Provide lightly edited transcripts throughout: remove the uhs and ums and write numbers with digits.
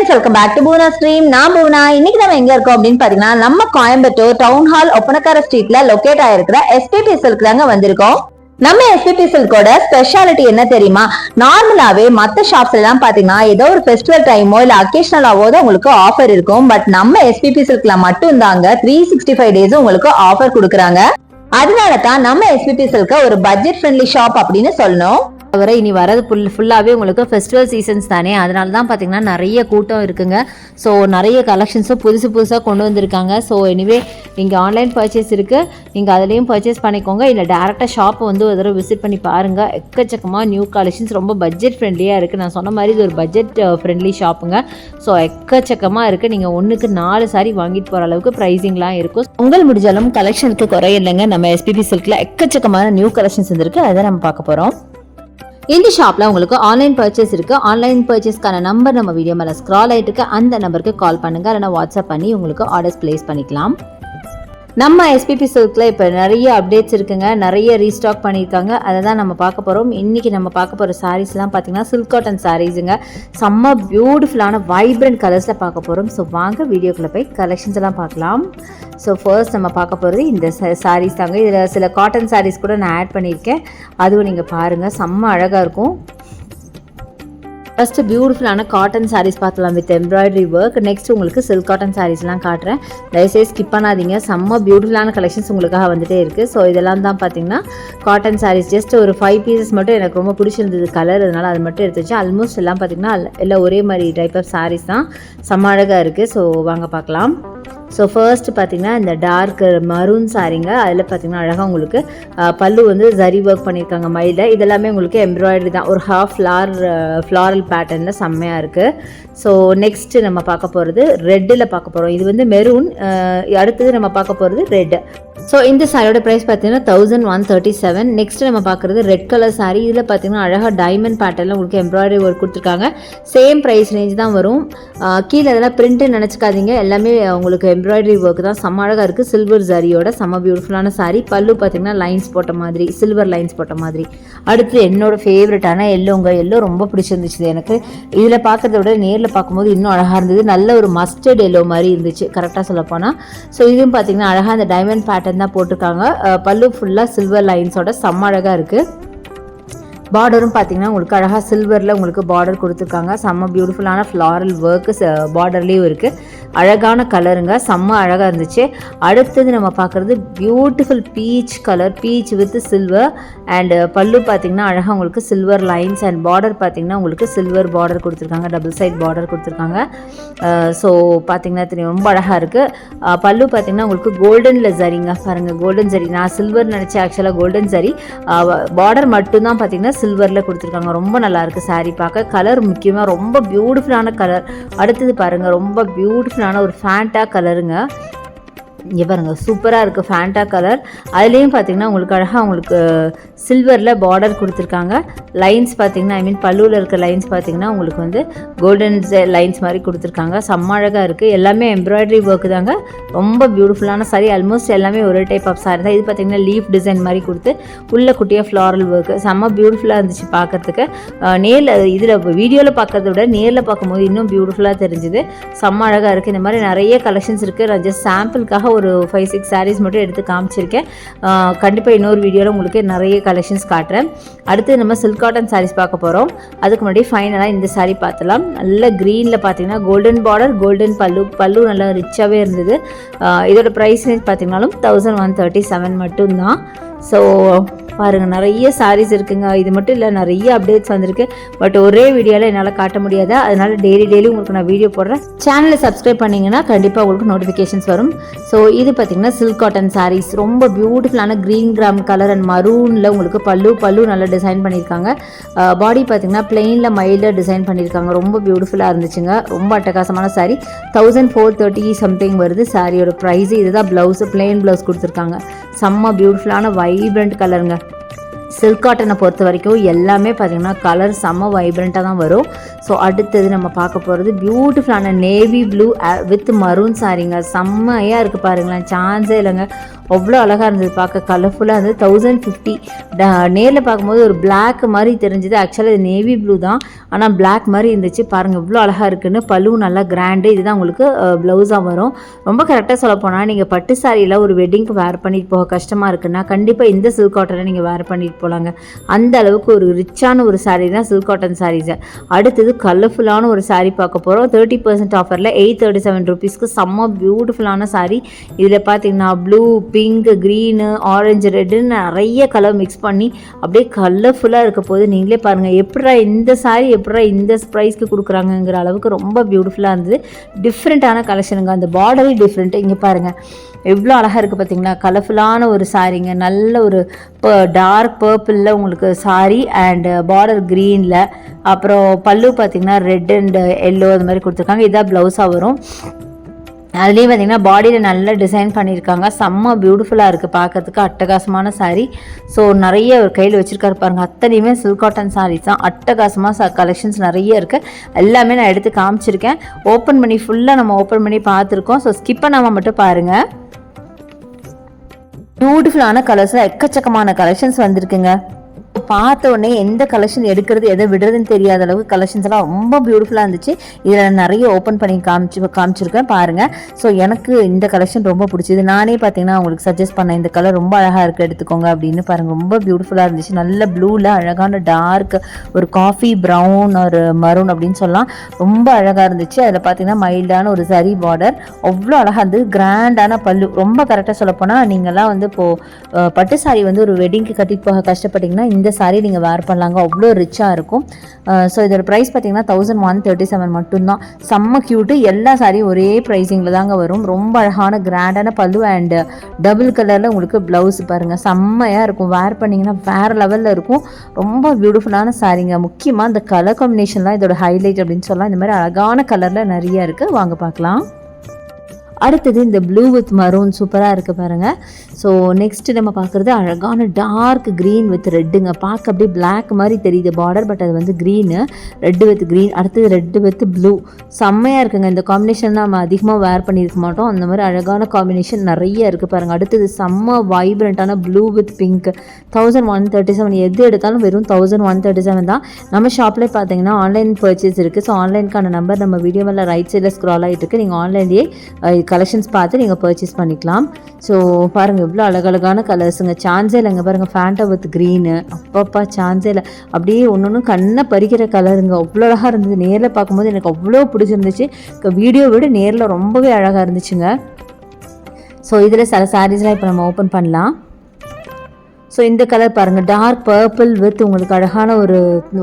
Friends, welcome back to Poona stream. நான் பூனா. இன்னைக்கு நம்ம எங்க இருக்கோம் அப்படின்னு பாத்தீங்கன்னா, நம்ம கோயம்புத்தூர் டவுன் ஹால் ஒப்பனக்கார ஸ்ட்ரீட்ல லொகேட் ஆயிருக்கிற எஸ்பிபி சில்க் தாங்க வந்திருக்கோம். நம்ம எஸ்பிபி சில்கோட ஸ்பெஷாலிட்டி என்ன தெரியுமா? நார்மலாவே மத்த ஷாப்ஸ்ல எல்லாம் பாத்தீங்கன்னா ஏதோ ஒரு ஃபெஸ்டிவல் டைமோ இல்ல அக்கேஷனலாவோ தான் உங்களுக்கு ஆஃபர் இருக்கும். பட் நம்ம எஸ்பிபி சில்க்ல மட்டும் தாங்க 365 டேஸ் உங்களுக்கு ஆஃபர் கொடுக்குறாங்க. அதனால தான் நம்ம எஸ்பிபி சில்க ஒரு பட்ஜெட் ஃப்ரெண்ட்லி ஷாப் அப்படின்னு சொல்லணும். தவிர இனி வரது ஃபுல்லாகவே உங்களுக்கு ஃபெஸ்டிவல் சீசன்ஸ் தானே, அதனால தான் பார்த்தீங்கன்னா நிறைய கூட்டம் இருக்குங்க. ஸோ நிறைய கலெக்ஷன்ஸும் புதுசாக கொண்டு வந்திருக்காங்க. ஸோ எனிவே இங்கே ஆன்லைன் பர்ச்சேஸ் இருக்குது, நீங்கள் அதுலேயும் பர்ச்சேஸ் பண்ணிக்கோங்க. இல்லை டேரெக்டாக ஷாப்பை வந்து ஒரு தடவை விசிட் பண்ணி பாருங்கள். எக்கச்சக்கமாக நியூ கலெக்ஷன்ஸ் ரொம்ப பட்ஜெட் ஃப்ரெண்ட்லியாக இருக்குது. நான் சொன்ன மாதிரி இது ஒரு பட்ஜெட் ஃப்ரெண்ட்லி ஷாப்புங்க. ஸோ எக்கச்சக்கமாக இருக்குது. நீங்கள் ஒன்றுக்கு 4 சாரி வாங்கிட்டு போகிற அளவுக்கு ப்ரைஸிங்லாம் இருக்கும். உங்கள் முடிஞ்சாலும் கலெக்ஷனுக்கு குறையில்லைங்க. நம்ம எஸ்பிபி சில்கில் எக்கச்சக்கமான நியூ கலெக்ஷன்ஸ் வந்துருக்கு, அதை நம்ம பார்க்க போகிறோம். இந்த ஷாப்பில் உங்களுக்கு ஆன்லைன் பர்ச்சேஸ் இருக்குது. ஆன்லைன் பர்ச்சேஸ்க்கான நம்பர் நம்ம வீடியோ மேலே ஸ்க்ரால் ஆகிட்டு இருக்கு. அந்த நம்பருக்கு கால் பண்ணுங்கள், இல்லைனா வாட்ஸ்அப் பண்ணி உங்களுக்கு ஆர்டர்ஸ் பிளேஸ் பண்ணிக்கலாம். நம்ம எஸ்பிபி சில்கில் இப்போ நிறைய அப்டேட்ஸ் இருக்குங்க, நிறைய ரீஸ்டாக் பண்ணியிருக்காங்க. அதை தான் நம்ம பார்க்க போகிறோம். இன்றைக்கி நம்ம பார்க்க போகிற சாரீஸ்லாம் பார்த்திங்கன்னா சில்க் காட்டன் சாரீஸுங்க. செம்ம பியூட்டிஃபுல்லான வைப்ரண்ட் கலர்ஸில் பார்க்க போகிறோம். ஸோ வாங்க வீடியோக்குள்ளே போய் கலெக்ஷன்ஸ் எல்லாம் பார்க்கலாம். ஸோ ஃபர்ஸ்ட் நம்ம பார்க்க போகிறது இந்த சாரீஸ் தாங்க. இதில் சில காட்டன் சாரீஸ் கூட நான் ஆட் பண்ணியிருக்கேன், அதுவும் நீங்கள் பாருங்கள், செம்ம அழகாக இருக்கும். ஃபஸ்ட்டு பியூட்டிஃபுல்லான காட்டன் சாரீஸ் பார்த்துலாம் வித் எம்ப்ராய்டரி ஒர்க். நெக்ஸ்ட் உங்களுக்கு சில்க் காட்டன் சாரீஸ்லாம் காட்டுறேன், தயவுசெய்து ஸ்கிப் பண்ணாதீங்க. செம்ம பியூட்டிஃபுல்லான கலெக்ஷன்ஸ் உங்களுக்காக வந்துட்டே இருக்குது. ஸோ இதெல்லாம் தான் பார்த்தீங்கன்னா காட்டன் சாரீஸ். ஜஸ்ட் ஒரு 5 பீசஸ் மட்டும் எனக்கு ரொம்ப பிடிச்சிருந்தது கலர், அதனால் அது மட்டும் எடுத்து வச்சு. ஆல்மோஸ்ட் எல்லாம் பார்த்தீங்கன்னா எல்லாம் ஒரே மாதிரி டைப் ஆஃப் சாரீஸ் தான், செம்ம அழகாக இருக்குது. ஸோ வாங்க பார்க்கலாம். ஸோ ஃபர்ஸ்ட் பார்த்தீங்கன்னா இந்த டார்க் மரூன் சாரீங்க. அதில் பார்த்தீங்கன்னா அழகாக உங்களுக்கு பல்லு வந்து ஜரி ஒர்க் பண்ணியிருக்காங்க மயிலில். இதெல்லாமே உங்களுக்கு எம்ப்ராய்டரி தான், ஒரு ஃப்ளாரல் பேட்டர்னில் செம்மையாக இருக்குது. ஸோ நெக்ஸ்ட்டு நம்ம பார்க்க போகிறது ரெட்டில் பார்க்க போகிறோம். இது வந்து மெரூன். அடுத்தது நம்ம பார்க்க போகிறது ரெட். ஸோ இந்த சாரியோட ப்ரைஸ் பார்த்தீங்கன்னா 1137. நெக்ஸ்ட் நம்ம பார்க்குறது ரெட் கலர் சாரீ. இதில் பார்த்தீங்கன்னா அழகாக டைமண்ட் பேட்டர்னில் உங்களுக்கு எம்ப்ராய்டரி ஒர்க் கொடுத்துருக்காங்க. சேம் ப்ரைஸ் ரேஞ்ச் தான் வரும். கீழே அதெல்லாம் பிரிண்ட்டு நினச்சிக்காதீங்க, எல்லாமே உங்களுக்கு எம்ப்ராய்டரி ஒர்க் தான். செம்ம அழகாக இருக்குது. சில்வர் ஜரியோட செம்ம பியூட்டிஃபுல்லான சாரீ. பல்லு பார்த்தீங்கன்னா லைன்ஸ் போட்ட மாதிரி, சில்வர் லைன்ஸ் போட்ட மாதிரி. அடுத்து என்னோட ஃபேவரட்டான எல்லோங்க. எல்லோ ரொம்ப பிடிச்சிருந்துச்சு எனக்கு. இதில் பார்க்குறத விட நேரில் பார்க்கும்போது இன்னும் அழகாக இருந்தது. நல்ல ஒரு மஸ்டர்ட் எல்லோ மாதிரி இருந்துச்சு கரெக்டாக சொல்லப்போனால். ஸோ இதுவும் பார்த்தீங்கன்னா அழகாக அந்த டைமண்ட் பேட்டர்ன் தான் போட்டிருக்காங்க. பல்லு ஃபுல்லாக சில்வர் லைன்ஸோட செம்ம அழகாக இருக்குது. பார்டரும் பார்த்தீங்கன்னா உங்களுக்கு அழகாக சில்வரில் உங்களுக்கு பார்டர் கொடுத்துருக்காங்க. செம்ம பியூட்டிஃபுல்லான ஃப்ளாரல் ஒர்க்கு பார்டர்லேயும் இருக்குது. அழகான கலருங்க, செம்ம அழகாக இருந்துச்சு. அடுத்தது நம்ம பார்க்குறது beautiful peach colour, beach with silver. And பல்லு பார்த்தீங்கன்னா அழகாக உங்களுக்கு சில்வர் லைன்ஸ் அண்ட் பார்டர் பார்த்தீங்கன்னா உங்களுக்கு சில்வர் பார்டர் கொடுத்துருக்காங்க, டபுள் சைட் பார்டர் கொடுத்துருக்காங்க. ஸோ பார்த்தீங்கன்னா தெரியும், ரொம்ப அழகாக இருக்குது. பல்லு பார்த்தீங்கன்னா உங்களுக்கு கோல்டனில் சரிங்க, பாருங்கள் கோல்டன் சரி. நான் சில்வர் நினச்சேன், ஆக்சுவலாக கோல்டன் சரி. பார்டர் மட்டும்தான் பார்த்தீங்கன்னா சில்வரில் கொடுத்துருக்காங்க. ரொம்ப நல்லாயிருக்கு சாரீ பார்க்க. கலர் முக்கியமாக ரொம்ப பியூட்டிஃபுல்லான கலர். அடுத்தது பாருங்கள், ரொம்ப பியூட்டிஃபுல்லான ஒரு ஃபேண்டா கலருங்க. இங்கே பாருங்கள், சூப்பராக இருக்குது ஃபேண்டா கலர். அதுலேயும் பார்த்தீங்கன்னா உங்களுக்கு அழகாக உங்களுக்கு சில்வரில் பார்டர் கொடுத்துருக்காங்க. லைன்ஸ் பார்த்தீங்கன்னா பல்லுவில் இருக்க லைன்ஸ் பார்த்தீங்கன்னா உங்களுக்கு வந்து கோல்டன் லைன்ஸ் மாதிரி கொடுத்துருக்காங்க. செம்ம அழகாக இருக்குது. எல்லாமே எம்ப்ராய்டரி ஒர்க்கு தாங்க. ரொம்ப பியூட்டிஃபுல்லான சாரி. ஆல்மோஸ்ட் எல்லாமே ஒரே டைப் ஆஃப் சாரி தான். இது பார்த்தீங்கன்னா லீஃப் டிசைன் மாதிரி கொடுத்து உள்ள குட்டியாக ஃப்ளாரல் ஒர்க்கு. செம்ம பியூட்டிஃபுல்லாக இருந்துச்சு பார்க்குறதுக்கு. நேரில் இதில் வீடியோவில் பார்க்கறத விட நேரில் பார்க்கும்போது இன்னும் பியூட்டிஃபுல்லாக தெரிஞ்சுது. செம்ம அழகாக இருக்குது. இந்த மாதிரி நிறைய கலெக்ஷன்ஸ் இருக்குது. நான் ஜஸ்ட் சாம்பிளுக்காக ஒரு 5-6 சாரீஸ் மட்டும் எடுத்து காமிச்சிருக்கேன். கண்டிப்பாக இன்னொரு வீடியோவில் உங்களுக்கு நிறைய கலெக்ஷன்ஸ் காட்டுறேன். அடுத்து நம்ம சில்க் காட்டன் சாரீஸ் பார்க்க போகிறோம். அதுக்கு முன்னாடி ஃபைனலாக இந்த சாரீ பார்த்துலாம். நல்ல க்ரீனில் பார்த்தீங்கன்னா கோல்டன் பார்டர், கோல்டன் பல்லு நல்லா ரிச்சாகவே இருந்தது. இதோட ப்ரைஸ் பார்த்தீங்கன்னாலும் 1137 மட்டும்தான். ஸோ பாருங்கள், நிறைய சாரீஸ் இருக்குங்க. இது மட்டும் இல்லை, நிறைய அப்டேட்ஸ் வந்திருக்கு. பட் ஒரே வீடியோவில் என்னால் காட்ட முடியாது, அதனால் டெய்லி உங்களுக்கு நான் வீடியோ போடுறேன். சேனலை சப்ஸ்கிரைப் பண்ணிங்கன்னா கண்டிப்பாக உங்களுக்கு நோட்டிஃபிகேஷன்ஸ் வரும். ஸோ இது பார்த்தீங்கன்னா சில்க் காட்டன் சாரீஸ். ரொம்ப பியூட்டிஃபுல்லான க்ரீன் கிராம் கலர் அண்ட் மரூனில் உங்களுக்கு பல்லு நல்லா டிசைன் பண்ணியிருக்காங்க. பாடி பார்த்தீங்கன்னா பிளெயினில் மயிலில் டிசைன் பண்ணியிருக்காங்க. ரொம்ப பியூட்டிஃபுல்லாக இருந்துச்சுங்க. ரொம்ப அட்டகாசமான சாரீ. 1430 சம்திங் வருது சாரியோட ப்ரைஸு. இதுதான் ப்ளவுஸு, பிளெயின் ப்ளவுஸ் கொடுத்துருக்காங்க. செம்ம பியூட்டிஃபுல்லான வைப்ரண்ட் கலருங்க. சில்க் காட்டனை பொறுத்த வரைக்கும் எல்லாமே பார்த்தீங்கன்னா கலர் செம்ம வைப்ரண்ட்டாக தான் வரும். ஸோ அடுத்தது நம்ம பார்க்க போகிறது பியூட்டிஃபுல்லான நேவி ப்ளூ வித் மரூன் சாரீங்க. செம்மையாக இருக்குது பாருங்களேன், சான்ஸே இல்லைங்க. அவ்வளோ அழகாக இருந்தது, பார்க்க கலர்ஃபுல்லாக இருந்தது. 1050. நேரில் பார்க்கும்போது ஒரு பிளாக் மாதிரி தெரிஞ்சுது. ஆக்சுவலாக இது நேவி ப்ளூ தான், ஆனால் பிளாக் மாதிரி இருந்துச்சு. பாருங்கள் எவ்வளோ அழகாக இருக்குன்னு. பல்லு நல்லா கிராண்டு. இதுதான் உங்களுக்கு ப்ளவுஸாக வரும். ரொம்ப கரெக்டாக சொல்ல போனால் நீங்கள் பட்டு சாரியில் ஒரு வெட்டிங்க்கு வேர் பண்ணிட்டு போக கஷ்டமாக இருக்குன்னா கண்டிப்பாக இந்த சில்க் காட்டனை நீங்கள் வேர் பண்ணிட்டு போகலாங்க. அந்த அளவுக்கு ஒரு ரிச்சான ஒரு சாரீ தான் சில்க் காட்டன் சாரீஸை. அடுத்தது கலர்ஃபுல்லான ஒரு சாரீ பார்க்க போகிறோம். 30% ஆஃபரில் 837 ருபீஸ்க்கு செம்ம பியூட்டிஃபுல்லான சாரீ. இதில் பார்த்தீங்கன்னா ப்ளூ, பிங்க், க்ரீனு, ஆரஞ்சு, ரெட்டுன்னு நிறைய கலர் மிக்ஸ் பண்ணி அப்படியே கலர்ஃபுல்லாக இருக்க போது. நீங்களே பாருங்கள் எப்படா இந்த சாரீ எப்படா இந்த ப்ரைஸ்க்கு கொடுக்குறாங்கங்கிற அளவுக்கு ரொம்ப பியூட்டிஃபுல்லாக இருந்தது. டிஃப்ரெண்ட்டான கலெக்ஷனுங்க. அந்த பார்டரே டிஃப்ரெண்ட்டு. இங்கே பாருங்கள் எவ்வளோ அழகாக இருக்குது பார்த்தீங்களா. கலர்ஃபுல்லான ஒரு சாரீங்க. நல்ல ஒரு டார்க் பர்பிளில் உங்களுக்கு சாரீ அண்ட் பார்டர் க்ரீனில், அப்புறம் பல்லு பார்த்தீங்கன்னா ரெட் அண்ட் எல்லோ அது மாதிரி கொடுத்துருக்காங்க. இதான் ப்ளவுஸாக வரும். அதுலேயே பார்த்தீங்கன்னா பாடியில் நல்ல டிசைன் பண்ணியிருக்காங்க. செம்ம பியூட்டிஃபுல்லாக இருக்குது பார்க்கறதுக்கு. அட்டகாசமான சாரீ. ஸோ நிறைய ஒரு கையில் வச்சுருக்காரு பாருங்கள். அத்தனையுமே சில்க் காட்டன் சாரீஸ் தான். அட்டகாசமாக கலெக்ஷன்ஸ் நிறைய இருக்குது. எல்லாமே நான் எடுத்து காமிச்சிருக்கேன். ஓப்பன் பண்ணி ஃபுல்லாக நம்ம ஓப்பன் பண்ணி பார்த்துருக்கோம். ஸோ ஸ்கிப் பண்ணாமல் மட்டும் பாருங்கள். பியூட்டிஃபுல்லான கலர்ஸில் எக்கச்சக்கமான கலெக்ஷன்ஸ் வந்திருக்குங்க. பார்த்த உடனே எந்த கலெக்ஷன் எடுக்கிறது எதை விடுறதுன்னு தெரியாத அளவுக்கு கலெக்ஷன்ஸ் எல்லாம் ரொம்ப பியூட்டிஃபுல்லாக இருந்துச்சு. இதில் நிறைய ஓப்பன் பண்ணி காமிச்சிருக்கேன் பாருங்கள். ஸோ எனக்கு இந்த கலெக்ஷன் ரொம்ப பிடிச்சிது. நானே பார்த்தீங்கன்னா உங்களுக்கு சஜஸ்ட் பண்ணேன், இந்த கலர் ரொம்ப அழகாக இருக்குது எடுத்துக்கோங்க அப்படின்னு. பாருங்கள் ரொம்ப பியூட்டிஃபுல்லாக இருந்துச்சு. நல்ல ப்ளூவில் அழகான டார்க் ஒரு காஃபி ப்ரௌன் ஒரு மரூன் அப்படின்னு சொல்லலாம். ரொம்ப அழகாக இருந்துச்சு. அதில் பார்த்தீங்கன்னா மைல்டான ஒரு சரி பார்டர் அவ்வளோ அழகாக இருந்தது. கிராண்டான பல்லு. ரொம்ப கரெக்டாக சொல்லப்போனால் நீங்கள்லாம் வந்து இப்போது பட்டு சாரி வந்து ஒரு வெட்டிங்க்கு கட்டிட்டு போக கஷ்டப்பட்டீங்கன்னா இந்த சாரீ நீங்கள் வேர் பண்ணலாங்க. அவ்வளோ ரிச்சாக இருக்கும். ஸோ இதோட ப்ரைஸ் பார்த்தீங்கன்னா 1137 மட்டும்தான். செம்ம க்யூட்டு. எல்லா சாரியும் ஒரே ப்ரைஸிங்கில் தாங்க வரும். ரொம்ப அழகான கிராண்டான பல்லு அண்ட் டபுள் கலரில் உங்களுக்கு ப்ளவுஸ் பாருங்கள். செம்மையாக இருக்கும். வேர் பண்ணிங்கன்னா வேறு லெவலில் இருக்கும். ரொம்ப பியூட்டிஃபுல்லான சாரீங்க. முக்கியமாக இந்த கலர் காம்பினேஷன்லாம் இதோட ஹைலைட் அப்படின்னு சொல்லலாம். இந்த மாதிரி அழகான கலரில் நிறைய இருக்குது. வாங்க பார்க்கலாம். அடுத்தது இந்த ப்ளூ வித் மரூன் சூப்பராக இருக்குது பாருங்கள். ஸோ நெக்ஸ்ட்டு நம்ம பார்க்குறது அழகான டார்க் க்ரீன் வித் ரெட்டுங்க. பார்க்க அப்படியே பிளாக் மாதிரி தெரியுது பார்டர், பட் அது வந்து க்ரீனு. Red with green. அடுத்தது ரெட்டு வித் ப்ளூ. செம்மையாக இருக்குங்க. இந்த காம்பினேஷன் நம்ம அதிகமாக வேர் பண்ணியிருக்க மாட்டோம். அந்த மாதிரி அழகான காம்பினேஷன் நிறைய இருக்குது பாருங்கள். அடுத்தது செம்ம வைப்ரண்ட்டான ப்ளூ வித் பிங்க். 1137. எது எடுத்தாலும் வெறும் 1137 தான். நம்ம ஷாப்பில் பார்த்தீங்கன்னா ஆன்லைன் பர்ச்சேஸ் இருக்குது. ஸோ ஆன்லைனுக்கான நம்பர் நம்ம வீடியோ மேலே ரைட் சைடில் ஸ்க்ரால் ஆகிட்டு இருக்குது. நீங்கள் ஆன்லைன்லேயே கலெக்ஷன்ஸ் பார்த்து நீங்கள் பர்ச்சேஸ் பண்ணிக்கலாம். ஸோ பாருங்கள் எவ்வளோ அழகழகான கலர்ஸுங்க. சான்ஸே இல்லைங்க பாருங்கள். Fanta with green. அப்பப்பா சான்ஸே இல்லை. அப்படியே ஒன்று கண்ணை பறிக்கிற கலருங்க. அவ்வளோ அழகாக இருந்தது. நேரில் பார்க்கும்போது எனக்கு அவ்வளோ பிடிச்சிருந்துச்சு. வீடியோ விட நேரில் ரொம்பவே அழகாக இருந்துச்சுங்க. ஸோ இதில் சில சாரீஸ்லாம் இப்போ நம்ம ஓப்பன் பண்ணலாம். ஸோ இந்த கலர் பாருங்கள். டார்க் பர்பிள் வித் உங்களுக்கு அழகான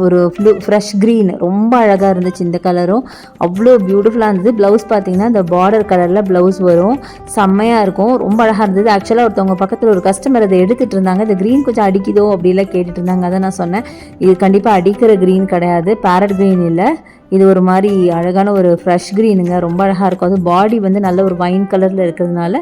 ஒரு ஃப்ரெஷ் க்ரீன். ரொம்ப அழகாக இருந்துச்சு இந்த கலரும். அவ்வளோ பியூட்டிஃபுல்லாக இருந்தது. ப்ளவுஸ் பார்த்தீங்கன்னா இந்த பார்டர் கலரில் ப்ளவுஸ் வரும். செம்மையாக இருக்கும். ரொம்ப அழகாக இருந்தது. ஆக்சுவலாக ஒருத்தவங்க பக்கத்தில் ஒரு கஸ்டமர் அதை எடுத்துகிட்டு இருந்தாங்க. இந்த க்ரீன் கொஞ்சம் அடிக்குதோ அப்படிலாம் கேட்டுட்டு இருந்தாங்க. அதை நான் சொன்னேன், இது கண்டிப்பாக அடிக்கிற க்ரீன் கிடையாது, பேரட் க்ரீன் இல்லை, இது ஒரு மாதிரி அழகான ஒரு ஃப்ரெஷ் க்ரீனுங்க. ரொம்ப அழகாக இருக்கும். அது பாடி வந்து நல்ல ஒரு வைன் கலரில் இருக்கிறதுனால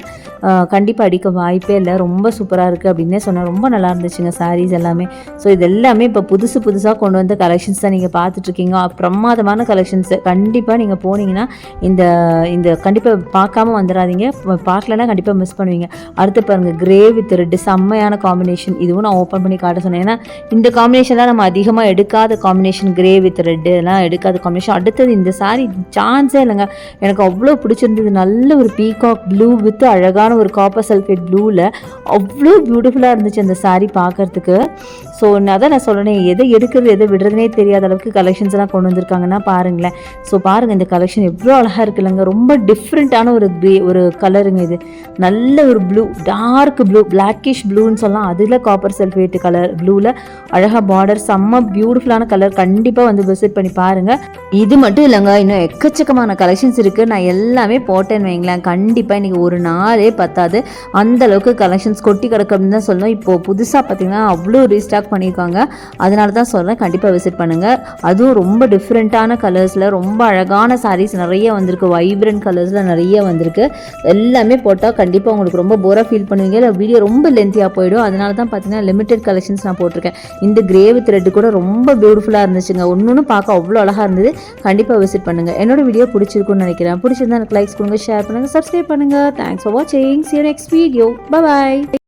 கண்டிப்பாக அடிக்க வாய்ப்பே இல்லை. ரொம்ப சூப்பராக இருக்குது அப்படின்னே சொன்னேன். ரொம்ப நல்லா இருந்துச்சுங்க சாரீஸ் எல்லாமே. ஸோ இது எல்லாமே இப்போ புதுசாக கொண்டு வந்த கலெக்ஷன்ஸ் தான் நீங்கள் பார்த்துட்ருக்கீங்க. பிரமாதமான கலெக்ஷன்ஸு. கண்டிப்பாக நீங்கள் போனீங்கன்னா இந்த கண்டிப்பாக பார்க்காம வந்துடாதீங்க. பார்க்கலன்னா கண்டிப்பாக மிஸ் பண்ணுவீங்க. அடுத்து பாருங்கள் கிரே வித் ரெட்டு. செம்மையான காம்பினேஷன். இதுவும் நான் ஓப்பன் பண்ணி காட்ட சொன்னேன். ஏன்னா இந்த காம்பினேஷன்லாம் நம்ம அதிகமாக எடுக்காத காம்பினேஷன். கிரே வித் ரெட்டு எல்லாம் எடுக்காத காம்பினேஷன். அடுத்தது இந்த சாரீ சான்ஸே இல்லைங்க. எனக்கு அவ்வளோ பிடிச்சிருந்தது. நல்ல ஒரு பீகாக் ப்ளூ வித் அழகான ஒரு காப்பர் சல்ஃபேட் ப்ளூவில் அவ்வளோ பியூட்டிஃபுல்லாக இருந்துச்சு அந்த சாரீ பார்க்கறதுக்கு. ஸோ அதான் நான் சொல்கிறேன், எதை எடுக்கிறது எதை விடுறதுனே தெரியாத அளவுக்கு கலெக்ஷன்ஸ் எல்லாம் கொண்டு வந்திருக்காங்கன்னா பாருங்களேன். ஸோ பாருங்கள் இந்த கலெக்ஷன் எவ்வளோ அழகாக இருக்குல்லங்க. ரொம்ப டிஃப்ரெண்ட்டான ஒரு கலருங்க இது. நல்ல ஒரு ப்ளூ, டார்க் ப்ளூ, பிளாக்கிஷ் ப்ளூன்னு சொல்லலாம். அதில் காப்பர் சல்ஃபேட் கலர் ப்ளூவில் அழகாக பார்டர். செம்ம பியூட்டிஃபுல்லான கலர். கண்டிப்பாக வந்து விசிட் பண்ணி பாருங்கள். இது மட்டும் இல்லைங்க, இன்னும் எக்கச்சக்கமான கலெக்ஷன்ஸ் இருக்குது. நான் எல்லாமே போட்டேன்னு வைங்களேன், கண்டிப்பாக இன்றைக்கி ஒரு நாளே பத்தாது. அந்த அளவுக்கு கலெக்ஷன்ஸ் கொட்டி கிடக்கு அப்படின்னு தான் சொல்லணும். இப்போது புதுசாக பார்த்தீங்கன்னா அவ்வளோ ரீஸ்டாக் பண்ணியிருக்காங்க. அதனால தான் சொல்கிறேன், கண்டிப்பாக விசிட் பண்ணுங்கள். அதுவும் ரொம்ப டிஃப்ரெண்ட்டான கலர்ஸில் ரொம்ப அழகான சாரீஸ் நிறைய வந்திருக்கு. வைப்ரண்ட் கலர்ஸில் நிறைய வந்திருக்கு. எல்லாமே போட்டால் கண்டிப்பாக உங்களுக்கு ரொம்ப போராக ஃபீல் பண்ணுவீங்க. இல்லை வீடியோ ரொம்ப லென்த்தியாக போயிடும். அதனால தான் பார்த்தீங்கன்னா லிமிடெட் கலெக்ஷன்ஸ் நான் போட்டிருக்கேன். இந்த கிரேவ் த்ரெட் கூட ரொம்ப பியூட்டிஃபுல்லாக இருந்துச்சுங்க. ஒன்று பார்க்க அவ்வளோ அழகாக இருந்தது. கண்டிப்பாக விசிட் பண்ணுங்கள். என்னோட வீடியோ பிடிச்சிருக்குன்னு நினைக்கிறேன். பிடிச்சிருந்தா எனக்கு லைக்ஸ் கொடுங்க, ஷேர் பண்ணுங்கள், சப்ஸ்கிரைப் பண்ணுங்கள். தேங்க்ஸ் ஃபார் வாட்சிங். See you next video. Bye bye.